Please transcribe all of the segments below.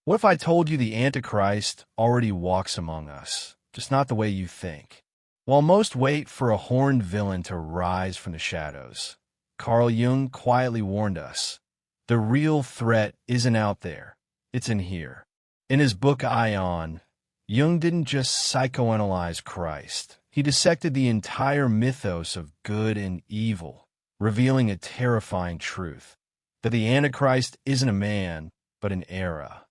What if I told you the Antichrist already walks among us, just not the way you think? While most wait for a horned villain to rise from the shadows, Carl Jung quietly warned us, the real threat isn't out there, it's in here. In his book Aion, Jung didn't just psychoanalyze Christ. He dissected the entire mythos of good and evil, revealing a terrifying truth, that the Antichrist isn't a man, but an era.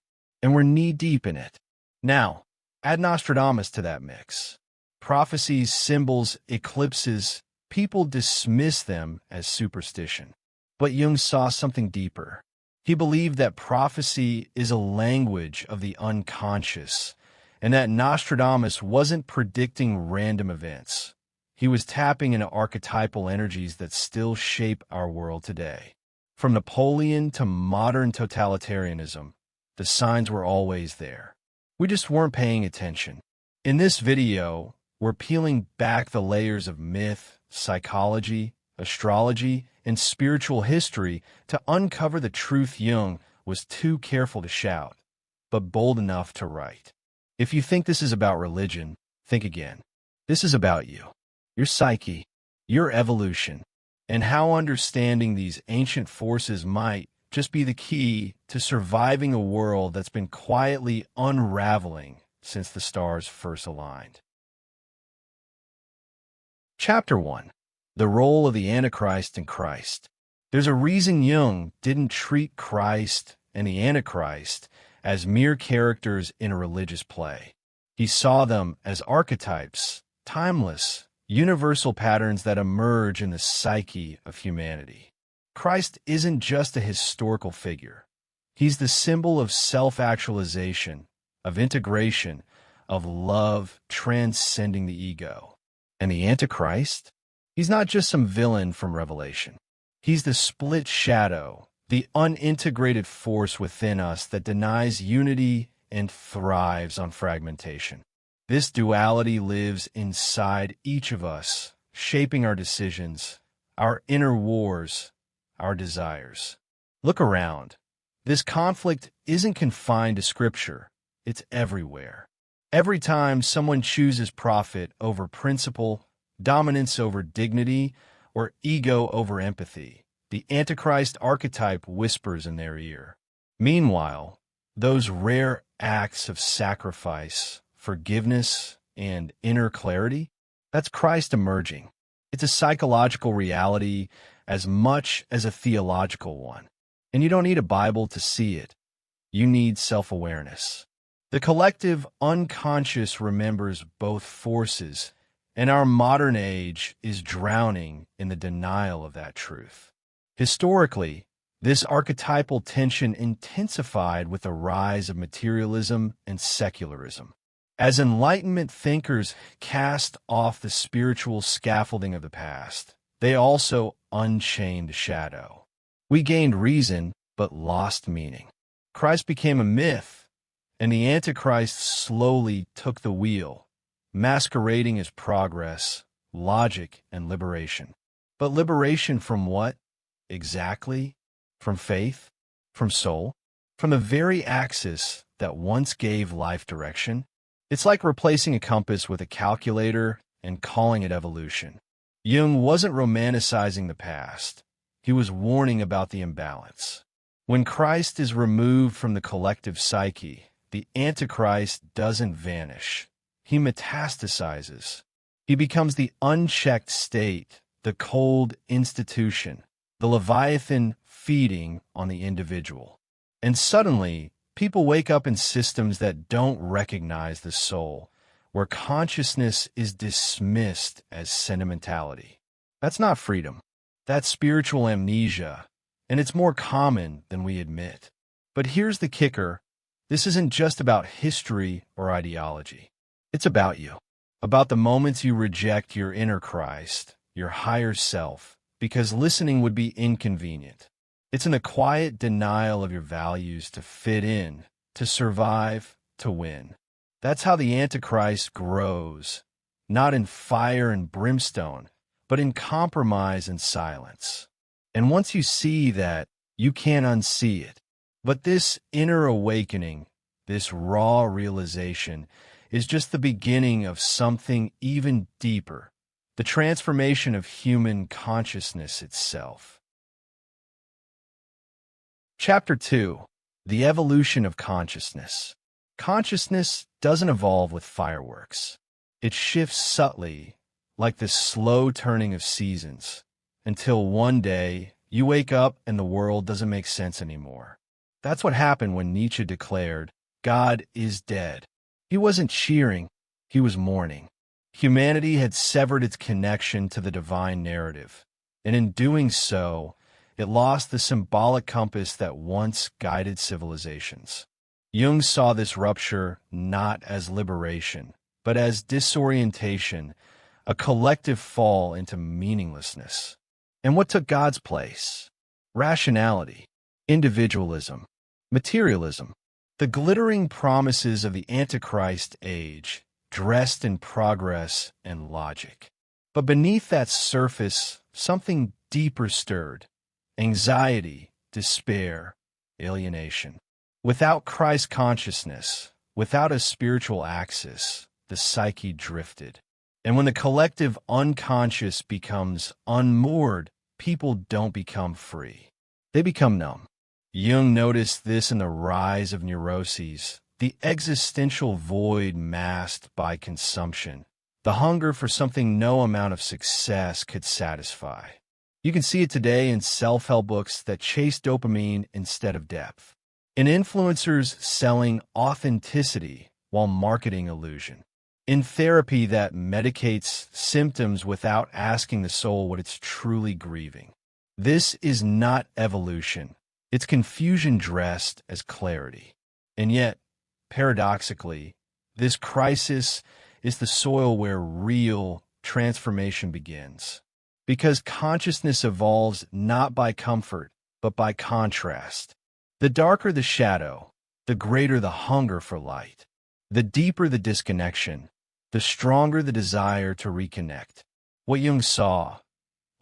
And we're knee-deep in it. Now, add Nostradamus to that mix. Prophecies, symbols, eclipses, people dismiss them as superstition. But Jung saw something deeper. He believed that prophecy is a language of the unconscious, and that Nostradamus wasn't predicting random events. He was tapping into archetypal energies that still shape our world today. From Napoleon to modern totalitarianism, the signs were always there. We just weren't paying attention. In this video, we're peeling back the layers of myth, psychology, astrology, and spiritual history to uncover the truth Jung was too careful to shout, but bold enough to write. If you think this is about religion, think again. This is about you, your psyche, your evolution, and how understanding these ancient forces might just be the key to surviving a world that's been quietly unraveling since the stars first aligned. Chapter 1. The Role of the Antichrist and Christ. There's a reason Jung didn't treat Christ and the Antichrist as mere characters in a religious play. He saw them as archetypes, timeless, universal patterns that emerge in the psyche of humanity. Christ isn't just a historical figure. He's the symbol of self-actualization, of integration, of love transcending the ego. And the Antichrist? He's not just some villain from Revelation. He's the split shadow, the unintegrated force within us that denies unity and thrives on fragmentation. This duality lives inside each of us, shaping our decisions, our inner wars, our desires. Look around. This conflict isn't confined to Scripture. It's everywhere. Every time someone chooses profit over principle, dominance over dignity, or ego over empathy, the Antichrist archetype whispers in their ear. Meanwhile, those rare acts of sacrifice, forgiveness, and inner clarity, that's Christ emerging. It's a psychological reality as much as a theological one. And you don't need a Bible to see it. You need self-awareness. The collective unconscious remembers both forces, and our modern age is drowning in the denial of that truth. Historically, this archetypal tension intensified with the rise of materialism and secularism. As Enlightenment thinkers cast off the spiritual scaffolding of the past, they also unchained the shadow. We gained reason, but lost meaning. Christ became a myth, and the Antichrist slowly took the wheel, masquerading as progress, logic, and liberation. But liberation from what? Exactly? From faith? From soul? From the very axis that once gave life direction? It's like replacing a compass with a calculator and calling it evolution. Jung wasn't romanticizing the past. He was warning about the imbalance. When Christ is removed from the collective psyche, the Antichrist doesn't vanish. He metastasizes. He becomes the unchecked state, the cold institution, the Leviathan feeding on the individual. And suddenly, people wake up in systems that don't recognize the soul, where consciousness is dismissed as sentimentality. That's not freedom. That's spiritual amnesia, and it's more common than we admit. But here's the kicker. This isn't just about history or ideology. It's about you, about the moments you reject your inner Christ, your higher self, because listening would be inconvenient. It's in the quiet denial of your values to fit in, to survive, to win. That's how the Antichrist grows, not in fire and brimstone, but in compromise and silence. And once you see that, you can't unsee it. But this inner awakening, this raw realization is just the beginning of something even deeper, the transformation of human consciousness itself. Chapter 2. The Evolution of Consciousness. Consciousness doesn't evolve with fireworks. It shifts subtly, like the slow turning of seasons, until one day you wake up and the world doesn't make sense anymore. That's what happened when Nietzsche declared, "God is dead." He wasn't cheering, he was mourning. Humanity had severed its connection to the divine narrative, and in doing so, it lost the symbolic compass that once guided civilizations. Jung saw this rupture not as liberation, but as disorientation, a collective fall into meaninglessness. And what took God's place? Rationality, individualism, materialism, the glittering promises of the Antichrist age, dressed in progress and logic. But beneath that surface, something deeper stirred: anxiety, despair, alienation. Without Christ consciousness, without a spiritual axis, the psyche drifted. And when the collective unconscious becomes unmoored, people don't become free. They become numb. Jung noticed this in the rise of neuroses, the existential void masked by consumption, the hunger for something no amount of success could satisfy. You can see it today in self-help books that chase dopamine instead of depth, in influencers selling authenticity while marketing illusion, in therapy that medicates symptoms without asking the soul what it's truly grieving. This is not evolution. It's confusion dressed as clarity. And yet, paradoxically, this crisis is the soil where real transformation begins. Because consciousness evolves not by comfort, but by contrast. The darker the shadow, the greater the hunger for light. The deeper the disconnection, the stronger the desire to reconnect. What Jung saw,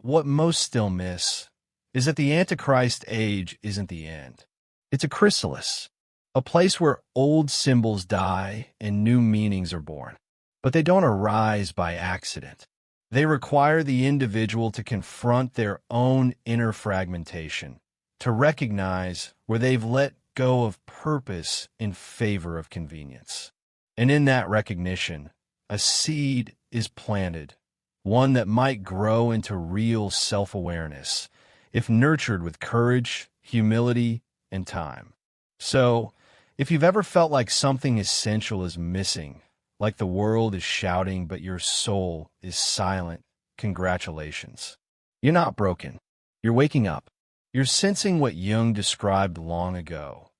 what most still miss, is that the Antichrist age isn't the end. It's a chrysalis, a place where old symbols die and new meanings are born. But they don't arise by accident. They require the individual to confront their own inner fragmentation, to recognize where they've let go of purpose in favor of convenience. And in that recognition, a seed is planted, one that might grow into real self-awareness, if nurtured with courage, humility, and time. So, if you've ever felt like something essential is missing, like the world is shouting but your soul is silent, congratulations. You're not broken. You're waking up. You're sensing what Jung described long ago,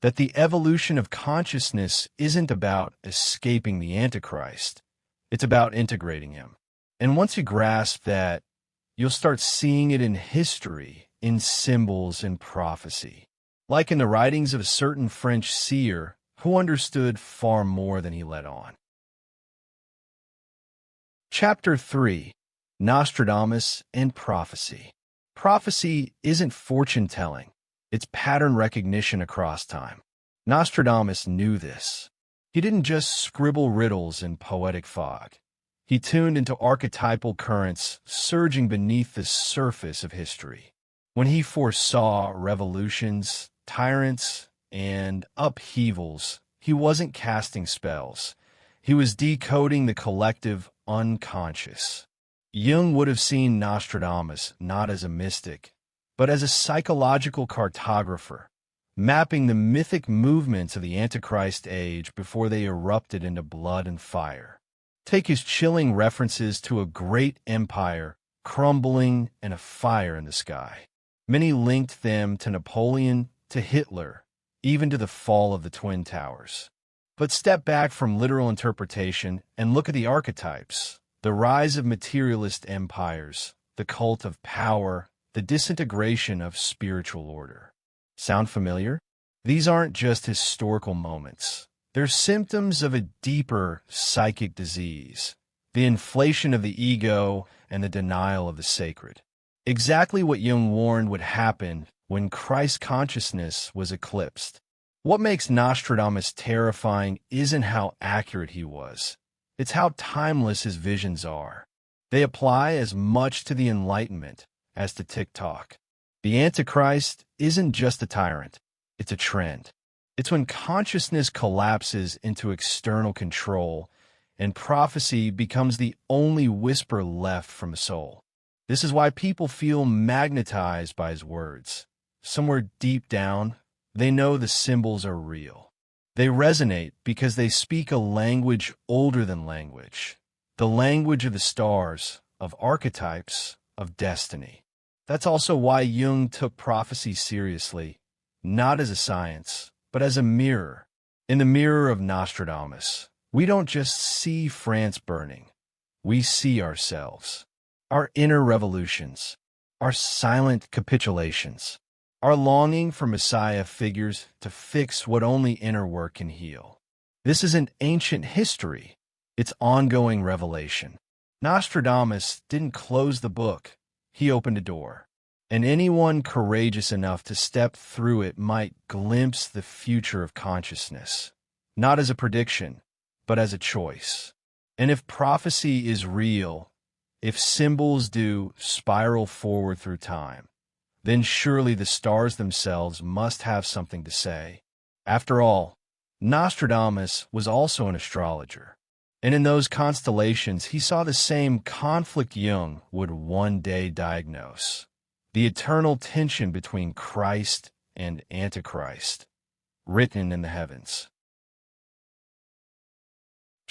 that the evolution of consciousness isn't about escaping the Antichrist. It's about integrating him. And once you grasp that, you'll start seeing it in history, in symbols and prophecy, like in the writings of a certain French seer who understood far more than he let on. Chapter 3. Nostradamus and Prophecy. Prophecy isn't fortune-telling. It's pattern recognition across time. Nostradamus knew this. He didn't just scribble riddles in poetic fog. He tuned into archetypal currents surging beneath the surface of history. When he foresaw revolutions, tyrants, and upheavals, he wasn't casting spells. He was decoding the collective unconscious. Jung would have seen Nostradamus not as a mystic, but as a psychological cartographer, mapping the mythic movements of the Antichrist age before they erupted into blood and fire. Take his chilling references to a great empire crumbling and a fire in the sky. Many linked them to Napoleon, to Hitler, even to the fall of the Twin Towers. But step back from literal interpretation and look at the archetypes, the rise of materialist empires, the cult of power, the disintegration of spiritual order. Sound familiar? These aren't just historical moments. They're symptoms of a deeper psychic disease, the inflation of the ego and the denial of the sacred. Exactly what Jung warned would happen when Christ consciousness was eclipsed. What makes Nostradamus terrifying isn't how accurate he was. It's how timeless his visions are. They apply as much to the Enlightenment as to TikTok. The Antichrist isn't just a tyrant, it's a trend. It's when consciousness collapses into external control and prophecy becomes the only whisper left from a soul. This is why people feel magnetized by his words. Somewhere deep down, they know the symbols are real. They resonate because they speak a language older than language, the language of the stars, of archetypes, of destiny. That's also why Jung took prophecy seriously, not as a science, but as a mirror. In the mirror of Nostradamus, we don't just see France burning, we see ourselves, our inner revolutions, our silent capitulations, our longing for Messiah figures to fix what only inner work can heal. This isn't ancient history, it's ongoing revelation. Nostradamus didn't close the book, he opened a door. And anyone courageous enough to step through it might glimpse the future of consciousness, not as a prediction, but as a choice. And if prophecy is real, if symbols do spiral forward through time, then surely the stars themselves must have something to say. After all, Nostradamus was also an astrologer, and in those constellations he saw the same conflict Jung would one day diagnose. The eternal tension between Christ and Antichrist, written in the heavens.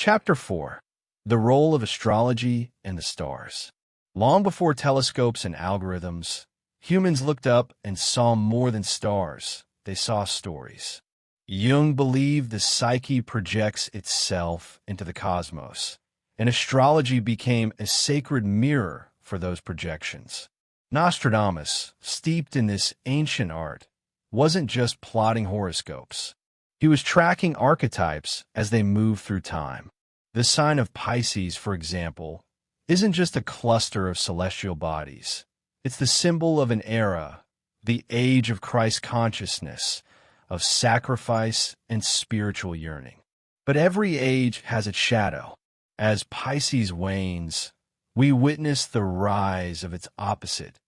Chapter 4. The Role of Astrology and the Stars. Long before telescopes and algorithms, humans looked up and saw more than stars. They saw stories. Jung believed the psyche projects itself into the cosmos, and astrology became a sacred mirror for those projections. Nostradamus, steeped in this ancient art, wasn't just plotting horoscopes. He was tracking archetypes as they moved through time. The sign of Pisces, for example, isn't just a cluster of celestial bodies. It's the symbol of an era, the age of Christ consciousness, of sacrifice and spiritual yearning. But every age has its shadow. As Pisces wanes, we witness the rise of its opposite,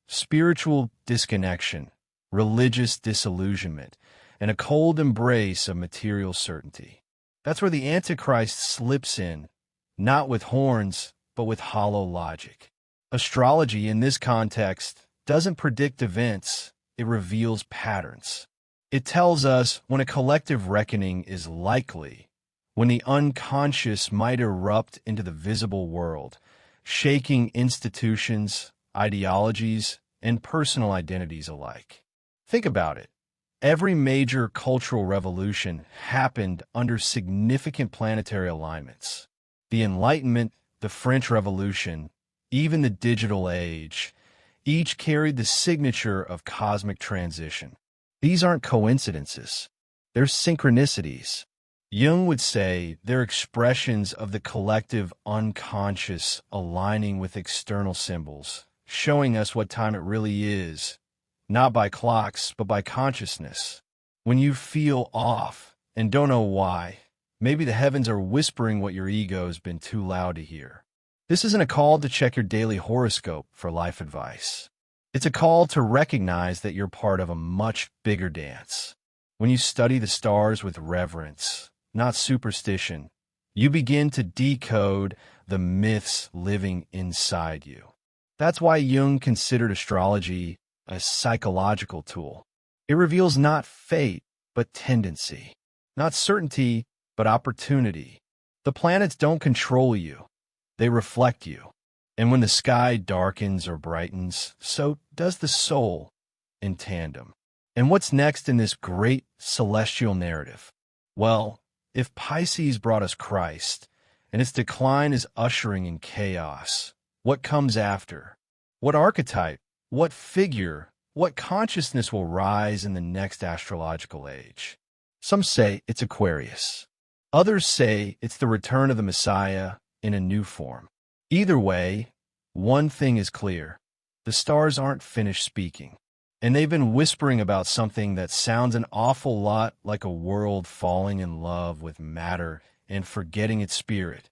spiritual disconnection, religious disillusionment, and a cold embrace of material certainty. That's where the Antichrist slips in, not with horns, but with hollow logic. Astrology, in this context, doesn't predict events, it reveals patterns. It tells us when a collective reckoning is likely, when the unconscious might erupt into the visible world, shaking institutions, ideologies, and personal identities alike. Think about it. Every major cultural revolution happened under significant planetary alignments. The Enlightenment, the French Revolution, even the digital age, each carried the signature of cosmic transition. These aren't coincidences. They're synchronicities. Jung would say they're expressions of the collective unconscious aligning with external symbols, showing us what time it really is, not by clocks, but by consciousness. When you feel off and don't know why, maybe the heavens are whispering what your ego's been too loud to hear. This isn't a call to check your daily horoscope for life advice. It's a call to recognize that you're part of a much bigger dance. When you study the stars with reverence, not superstition, you begin to decode the myths living inside you. That's why Jung considered astrology a psychological tool. It reveals not fate, but tendency, not certainty, but opportunity. The planets don't control you. They reflect you. And when the sky darkens or brightens, so does the soul in tandem. And what's next in this great celestial narrative? Well, if Pisces brought us Christ, and its decline is ushering in chaos, what comes after? What archetype, what figure, what consciousness will rise in the next astrological age? Some say it's Aquarius. Others say it's the return of the Messiah in a new form. Either way, one thing is clear. The stars aren't finished speaking. And they've been whispering about something that sounds an awful lot like a world falling in love with matter and forgetting its spirit.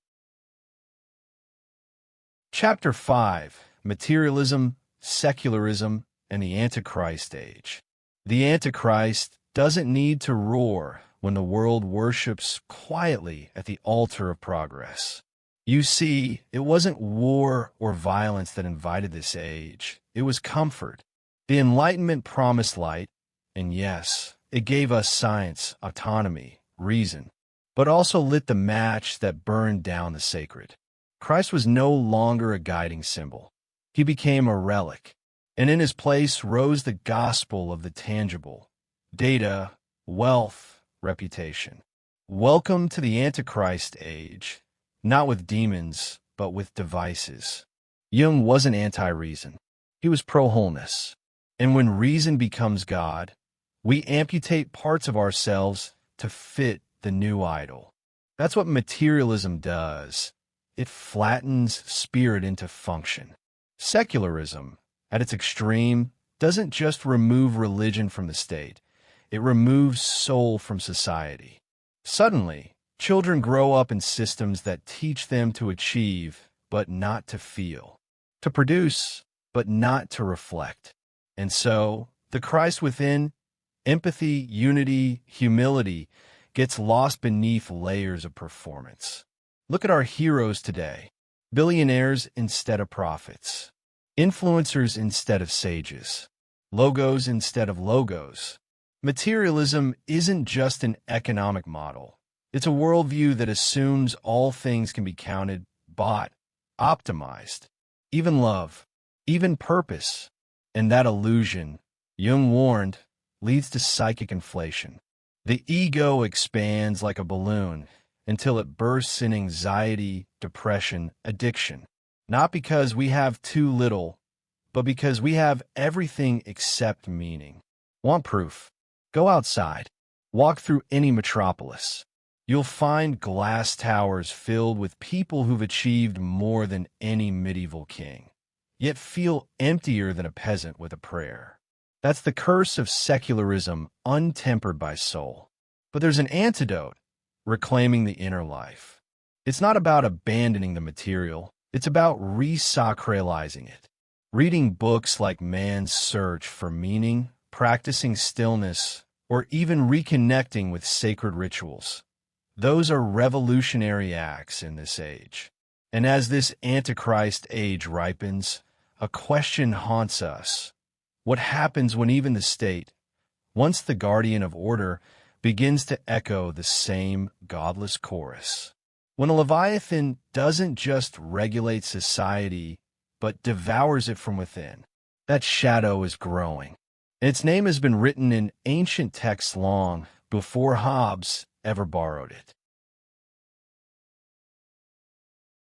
Chapter 5: Materialism, Secularism, and the Antichrist Age. The Antichrist doesn't need to roar when the world worships quietly at the altar of progress. You see, it wasn't war or violence that invited this age. It was comfort. The Enlightenment promised light, and yes, it gave us science, autonomy, reason, but also lit the match that burned down the sacred. Christ was no longer a guiding symbol. He became a relic, and in his place rose the gospel of the tangible: data, wealth, reputation. Welcome to the Antichrist age, not with demons, but with devices. Jung wasn't anti-reason. He was pro-wholeness. And when reason becomes God, we amputate parts of ourselves to fit the new idol. That's what materialism does. It flattens spirit into function. Secularism, at its extreme, doesn't just remove religion from the state. It removes soul from society. Suddenly, children grow up in systems that teach them to achieve, but not to feel, to produce, but not to reflect. And so, the Christ within, empathy, unity, humility, gets lost beneath layers of performance. Look at our heroes today: billionaires instead of prophets, influencers instead of sages, logos instead of logos. Materialism isn't just an economic model. It's a worldview that assumes all things can be counted, bought, optimized, even love, even purpose. And that illusion, Jung warned, leads to psychic inflation. The ego expands like a balloon until it bursts in anxiety, depression, addiction. Not because we have too little, but because we have everything except meaning. Want proof? Go outside. Walk through any metropolis. You'll find glass towers filled with people who've achieved more than any medieval king, yet feel emptier than a peasant with a prayer. That's the curse of secularism untempered by soul. But there's an antidote: reclaiming the inner life. It's not about abandoning the material. It's about resacralizing it. Reading books like Man's Search for Meaning, practicing stillness, or even reconnecting with sacred rituals. Those are revolutionary acts in this age. And as this Antichrist age ripens, a question haunts us. What happens when even the state, once the guardian of order, begins to echo the same godless chorus? When a Leviathan doesn't just regulate society, but devours it from within, that shadow is growing. Its name has been written in ancient texts long before Hobbes ever borrowed it.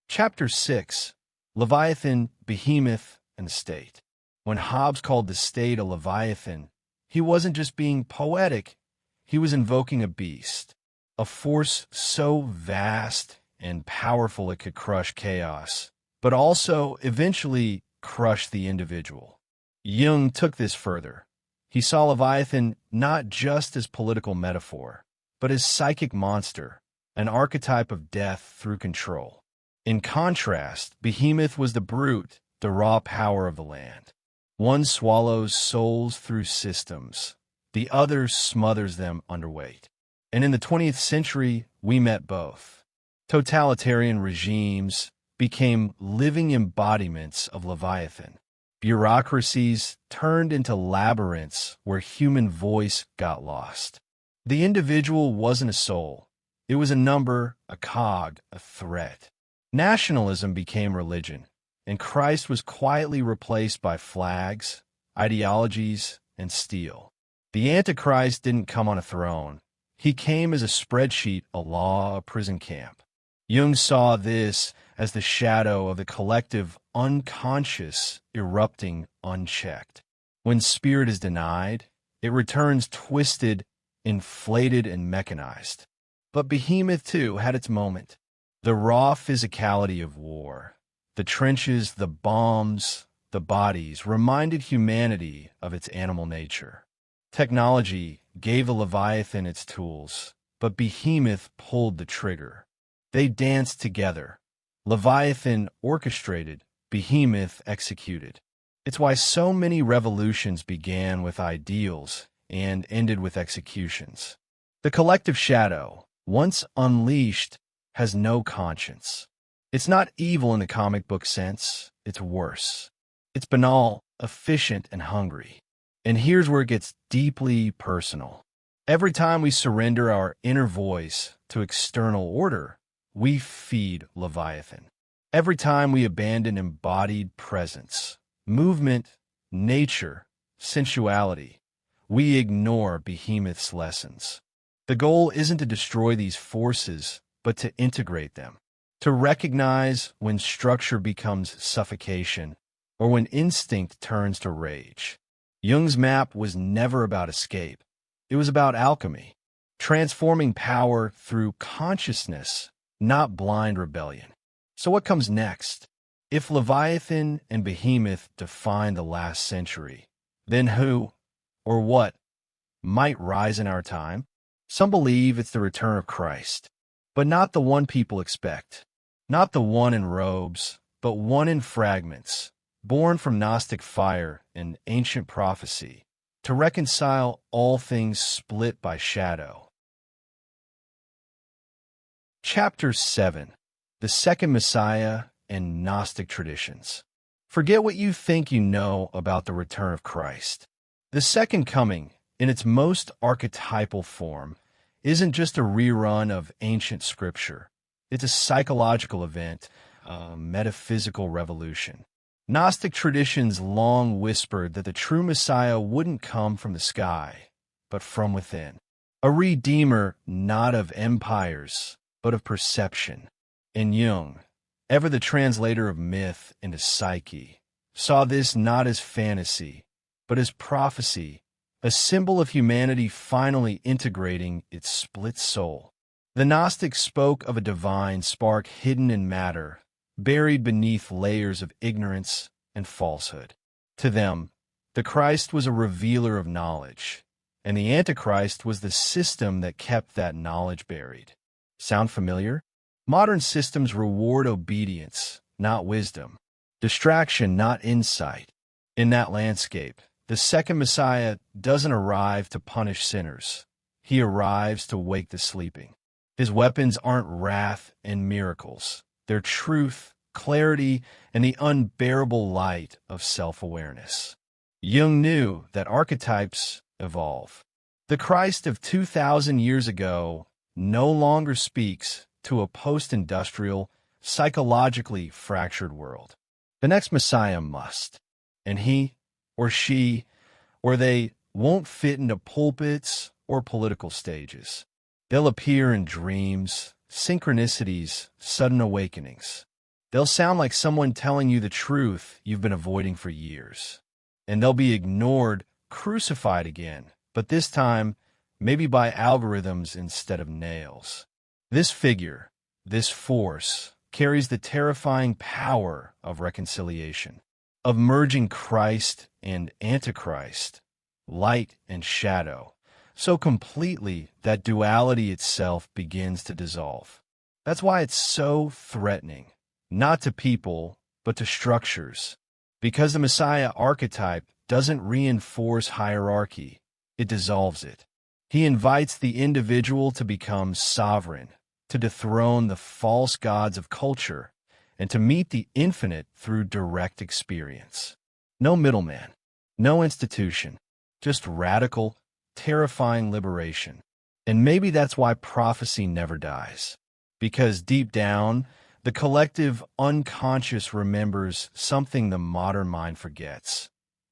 Chapter 6: Leviathan, Behemoth, and the State. When Hobbes called the state a Leviathan, he wasn't just being poetic, he was invoking a beast, a force so vast and powerful it could crush chaos, but also eventually crush the individual. Jung took this further. He saw Leviathan not just as political metaphor, but as psychic monster, an archetype of death through control. In contrast, Behemoth was the brute, the raw power of the land. One swallows souls through systems, the other smothers them underweight. And in the 20th century, we met both. Totalitarian regimes became living embodiments of Leviathan. Bureaucracies turned into labyrinths where human voice got lost. The individual wasn't a soul. It was a number, a cog, a threat. Nationalism became religion, and Christ was quietly replaced by flags, ideologies, and steel. The Antichrist didn't come on a throne. He came as a spreadsheet, a law, a prison camp. Jung saw this as the shadow of the collective unconscious erupting unchecked. When spirit is denied, it returns twisted, inflated, and mechanized. But Behemoth, too, had its moment. The raw physicality of war, the trenches, the bombs, the bodies, reminded humanity of its animal nature. Technology gave the Leviathan its tools, but Behemoth pulled the trigger. They danced together. Leviathan orchestrated, Behemoth executed. It's why so many revolutions began with ideals and ended with executions. The collective shadow, once unleashed, has no conscience. It's not evil in the comic book sense, it's worse. It's banal, efficient, and hungry. And here's where it gets deeply personal. Every time we surrender our inner voice to external order, we feed Leviathan. Every time we abandon embodied presence, movement, nature, sensuality, we ignore Behemoth's lessons. The goal isn't to destroy these forces, but to integrate them. To recognize when structure becomes suffocation, or when instinct turns to rage. Jung's map was never about escape. It was about alchemy, transforming power through consciousness, not blind rebellion. So what comes next? If Leviathan and Behemoth define the last century, then who, or what, might rise in our time? Some believe it's the return of Christ, but not the one people expect. Not the one in robes, but one in fragments, born from Gnostic fire and ancient prophecy, to reconcile all things split by shadow. Chapter 7. The Second Messiah and Gnostic Traditions. Forget what you think you know about the return of Christ. The Second Coming, in its most archetypal form, isn't just a rerun of ancient scripture. It's a psychological event, a metaphysical revolution. Gnostic traditions long whispered that the true Messiah wouldn't come from the sky, but from within. A redeemer not of empires, but of perception. And Jung, ever the translator of myth into psyche, saw this not as fantasy, but as prophecy, a symbol of humanity finally integrating its split soul. The Gnostics spoke of a divine spark hidden in matter, buried beneath layers of ignorance and falsehood. To them, the Christ was a revealer of knowledge, and the Antichrist was the system that kept that knowledge buried. Sound familiar? Modern systems reward obedience, not wisdom, distraction, not insight. In that landscape, the second Messiah doesn't arrive to punish sinners. He arrives to wake the sleeping. His weapons aren't wrath and miracles. They're truth, clarity, and the unbearable light of self-awareness. Jung knew that archetypes evolve. The Christ of 2,000 years ago no longer speaks to a post-industrial, psychologically fractured world. The next Messiah must, and he or she or they won't fit into pulpits or political stages. They'll appear in dreams, synchronicities, sudden awakenings. They'll sound like someone telling you the truth you've been avoiding for years. And they'll be ignored, crucified again, but this time, maybe by algorithms instead of nails. This figure, this force, carries the terrifying power of reconciliation, of merging Christ and Antichrist, light and shadow, so completely that duality itself begins to dissolve. That's why it's so threatening, not to people, but to structures. Because the Messiah archetype doesn't reinforce hierarchy, it dissolves it. He invites the individual to become sovereign, to dethrone the false gods of culture, and to meet the infinite through direct experience. No middleman, no institution, just radical, terrifying liberation. And maybe that's why prophecy never dies. Because deep down, the collective unconscious remembers something the modern mind forgets.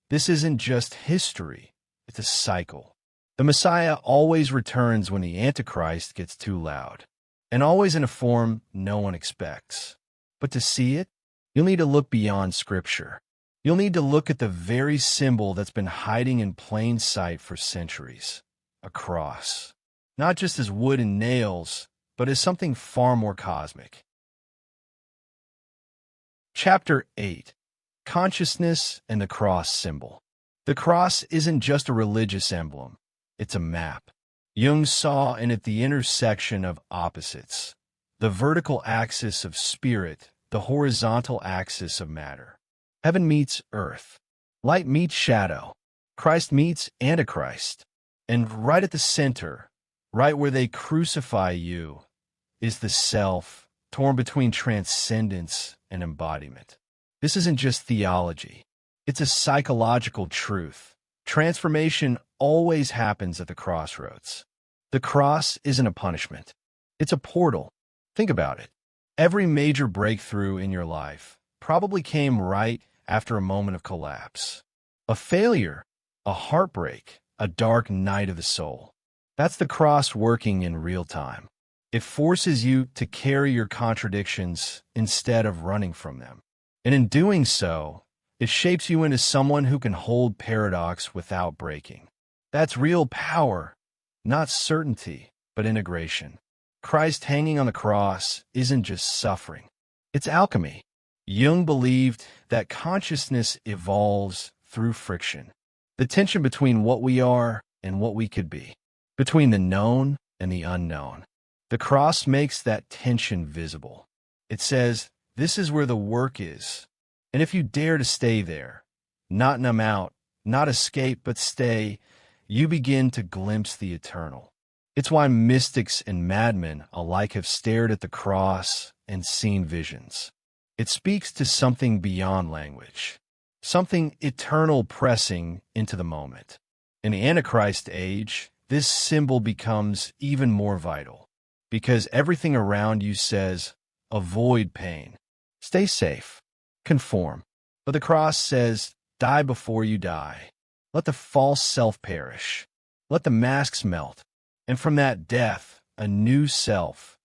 This isn't just history, it's a cycle. The Messiah always returns when the Antichrist gets too loud, and always in a form no one expects. But to see it, you'll need to look beyond Scripture. You'll need to look at the very symbol that's been hiding in plain sight for centuries, a cross. Not just as wood and nails, but as something far more cosmic. Chapter 8. Consciousness and the cross symbol. The cross isn't just a religious emblem, it's a map. Jung saw in it the intersection of opposites, the vertical axis of spirit, the horizontal axis of matter. Heaven meets earth. Light meets shadow. Christ meets Antichrist. And right at the center, right where they crucify you, is the self, torn between transcendence and embodiment. This isn't just theology. It's a psychological truth. Transformation always happens at the crossroads. The cross isn't a punishment. It's a portal. Think about it. Every major breakthrough in your life probably came right after a moment of collapse. A failure, a heartbreak, a dark night of the soul. That's the cross working in real time. It forces you to carry your contradictions instead of running from them. And in doing so, it shapes you into someone who can hold paradox without breaking. That's real power, not certainty, but integration. Christ hanging on the cross isn't just suffering. It's alchemy. Jung believed that consciousness evolves through friction. The tension between what we are and what we could be. Between the known and the unknown. The cross makes that tension visible. It says, this is where the work is. And if you dare to stay there, not numb out, not escape, but stay, you begin to glimpse the eternal. It's why mystics and madmen alike have stared at the cross and seen visions. It speaks to something beyond language, something eternal pressing into the moment. In the Antichrist age, this symbol becomes even more vital, because everything around you says, avoid pain, stay safe, conform. But the cross says, die before you die. Let the false self perish. Let the masks melt. And from that death, a new self,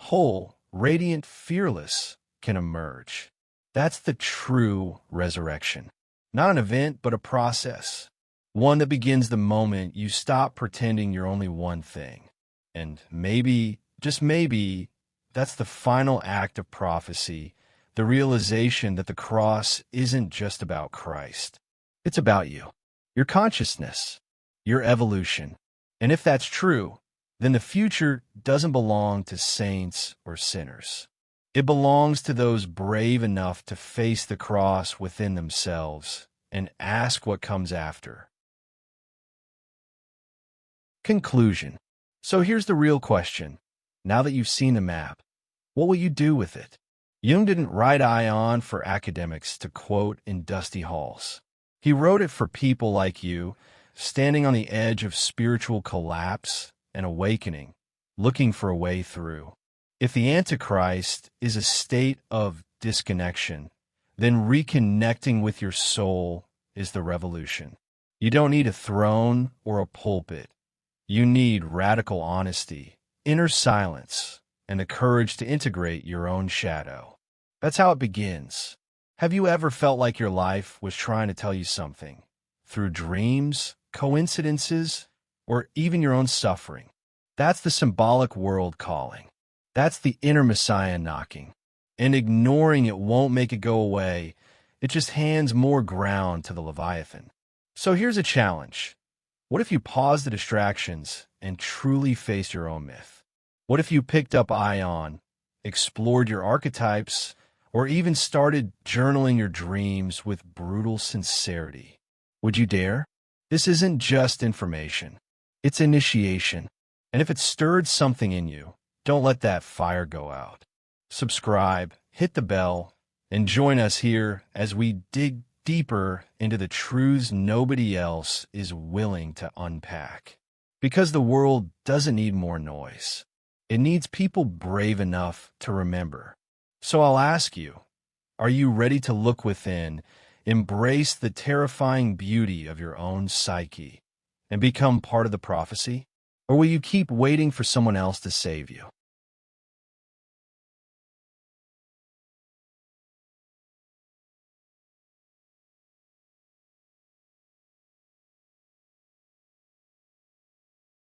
whole, radiant, fearless, can emerge. That's the true resurrection. Not an event, but a process. One that begins the moment you stop pretending you're only one thing. And maybe, just maybe, that's the final act of prophecy, the realization that the cross isn't just about Christ. It's about you, your consciousness, your evolution. And if that's true, then the future doesn't belong to saints or sinners. It belongs to those brave enough to face the cross within themselves and ask what comes after. Conclusion. So here's the real question. Now that you've seen the map, what will you do with it? Jung didn't write Aion for academics to quote in dusty halls. He wrote it for people like you, standing on the edge of spiritual collapse and awakening, looking for a way through. If the Antichrist is a state of disconnection, then reconnecting with your soul is the revolution. You don't need a throne or a pulpit. You need radical honesty, inner silence, and the courage to integrate your own shadow. That's how it begins. Have you ever felt like your life was trying to tell you something? Through dreams, coincidences, or even your own suffering? That's the symbolic world calling. That's the inner Messiah knocking. And ignoring it won't make it go away. It just hands more ground to the Leviathan. So here's a challenge. What if you paused the distractions and truly faced your own myth? What if you picked up Aion, explored your archetypes, or even started journaling your dreams with brutal sincerity? Would you dare? This isn't just information. It's initiation. And if it stirred something in you, don't let that fire go out. Subscribe, hit the bell, and join us here as we dig deeper into the truths nobody else is willing to unpack. Because the world doesn't need more noise. It needs people brave enough to remember. So I'll ask you, are you ready to look within, embrace the terrifying beauty of your own psyche, and become part of the prophecy? Or will you keep waiting for someone else to save you?